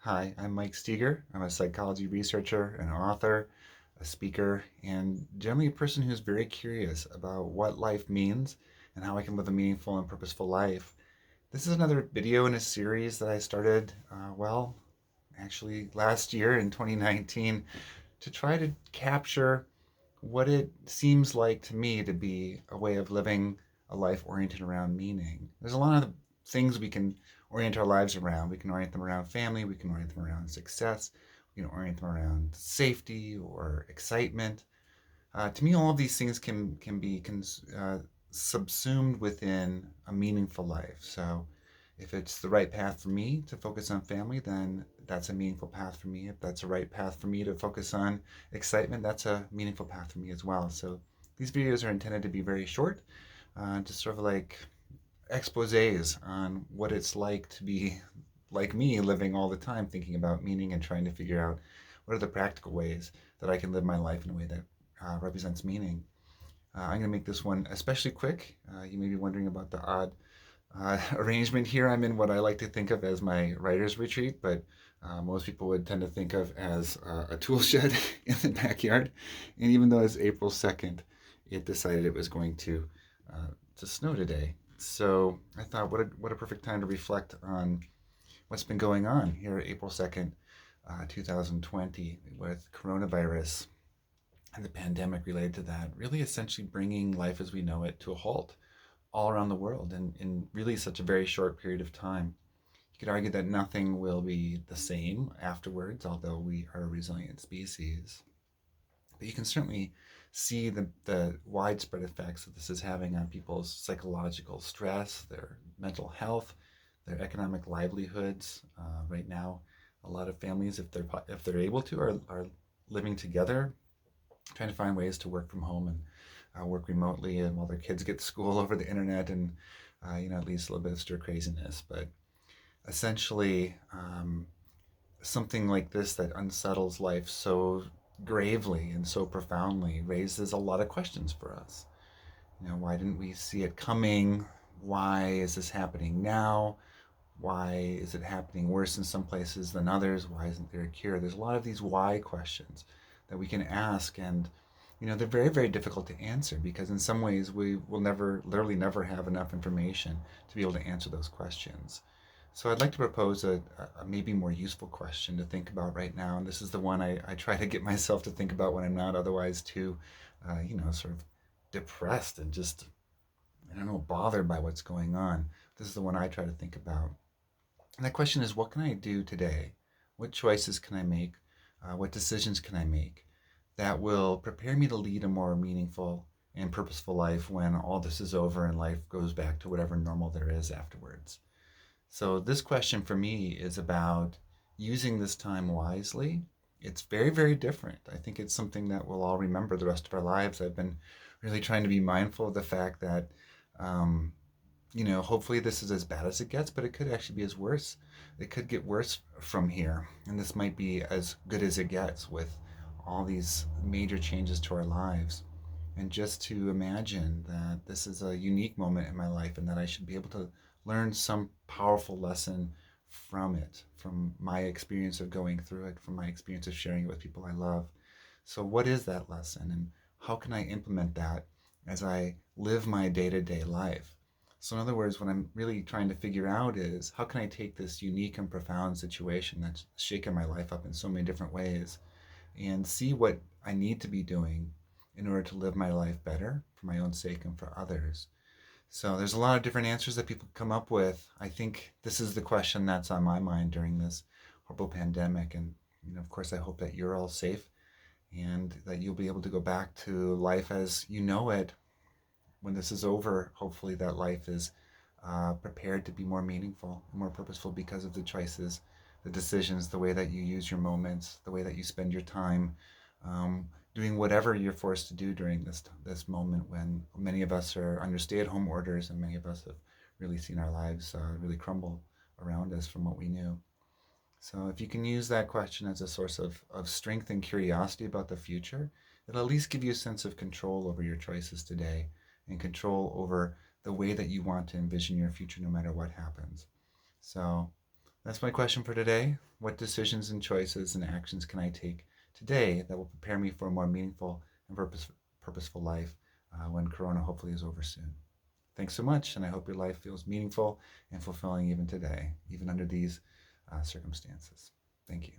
Hi, I'm Mike Steger. I'm a psychology researcher, an author, a speaker, and generally a person who's very curious about what life means and how I can live a meaningful and purposeful life. This is another video in a series that I started, actually last year in 2019 to try to capture what it seems like to me to be a way of living a life oriented around meaning. There's a lot of things we can orient our lives around. We can orient them around family, we can orient them around success, we can orient them around safety or excitement. To me, all of these things can be subsumed within a meaningful life. So, if it's the right path for me to focus on family, then that's a meaningful path for me. If that's a right path for me to focus on excitement, that's a meaningful path for me as well. So, these videos are intended to be very short, just sort of like exposés on what it's like to be like me, living all the time, thinking about meaning and trying to figure out what are the practical ways that I can live my life in a way that represents meaning. I'm going to make this one especially quick. You may be wondering about the odd arrangement here. I'm in what I like to think of as my writer's retreat, but most people would tend to think of as a tool shed in the backyard. And even though it's April 2nd, it decided it was going to snow today. So I thought, what a perfect time to reflect on what's been going on here April 2nd, 2020, with coronavirus and the pandemic related to that, really essentially bringing life as we know it to a halt all around the world in really such a very short period of time. You could argue that nothing will be the same afterwards, although we are a resilient species. But you can certainly see the widespread effects that this is having on people's psychological stress, their mental health, their economic livelihoods. Right now, a lot of families, if they're able to, are living together, trying to find ways to work from home and work remotely, and while their kids get to school over the internet, and at least a little bit of stir craziness. But essentially, something like this that unsettles life so gravely and so profoundly raises a lot of questions for us. Why didn't we see it coming? Why is this happening now? Why is it happening worse in some places than others? Why isn't there a cure? There's a lot of these why questions that we can ask, and they're very, very difficult to answer because in some ways we will never, literally never have enough information to be able to answer those questions. So I'd like to propose a maybe more useful question to think about right now, and this is the one I try to get myself to think about when I'm not otherwise too, sort of depressed and just, I don't know, bothered by what's going on. This is the one I try to think about. And the question is, what can I do today? What choices can I make? What decisions can I make that will prepare me to lead a more meaningful and purposeful life when all this is over and life goes back to whatever normal there is afterwards? So, this question for me is about using this time wisely. It's very, very different. I think it's something that we'll all remember the rest of our lives. I've been really trying to be mindful of the fact that um, hopefully this is as bad as it gets, but it could actually be as worse. It could get worse from here. And this might be as good as it gets with all these major changes to our lives. And just to imagine that this is a unique moment in my life and that I should be able to learn some powerful lesson from it, from my experience of going through it, from my experience of sharing it with people I love. So, what is that lesson, and how can I implement that as I live my day to day life? So, in other words, what I'm really trying to figure out is how can I take this unique and profound situation that's shaken my life up in so many different ways and see what I need to be doing in order to live my life better for my own sake and for others. So, there's a lot of different answers that people come up with. I think this is the question that's on my mind during this horrible pandemic. And, of course, I hope that you're all safe and that you'll be able to go back to life as you know it when this is over. Hopefully, that life is prepared to be more meaningful and more purposeful because of the choices, the decisions, the way that you use your moments, the way that you spend your time, doing whatever you're forced to do during this moment when many of us are under stay-at-home orders and many of us have really seen our lives really crumble around us from what we knew. So if you can use that question as a source of strength and curiosity about the future, it'll at least give you a sense of control over your choices today and control over the way that you want to envision your future no matter what happens. So That's my question for today. What decisions and choices and actions can I take today that will prepare me for a more meaningful and purposeful life when Corona hopefully is over soon? Thanks so much, and I hope your life feels meaningful and fulfilling even today, even under these circumstances. Thank you.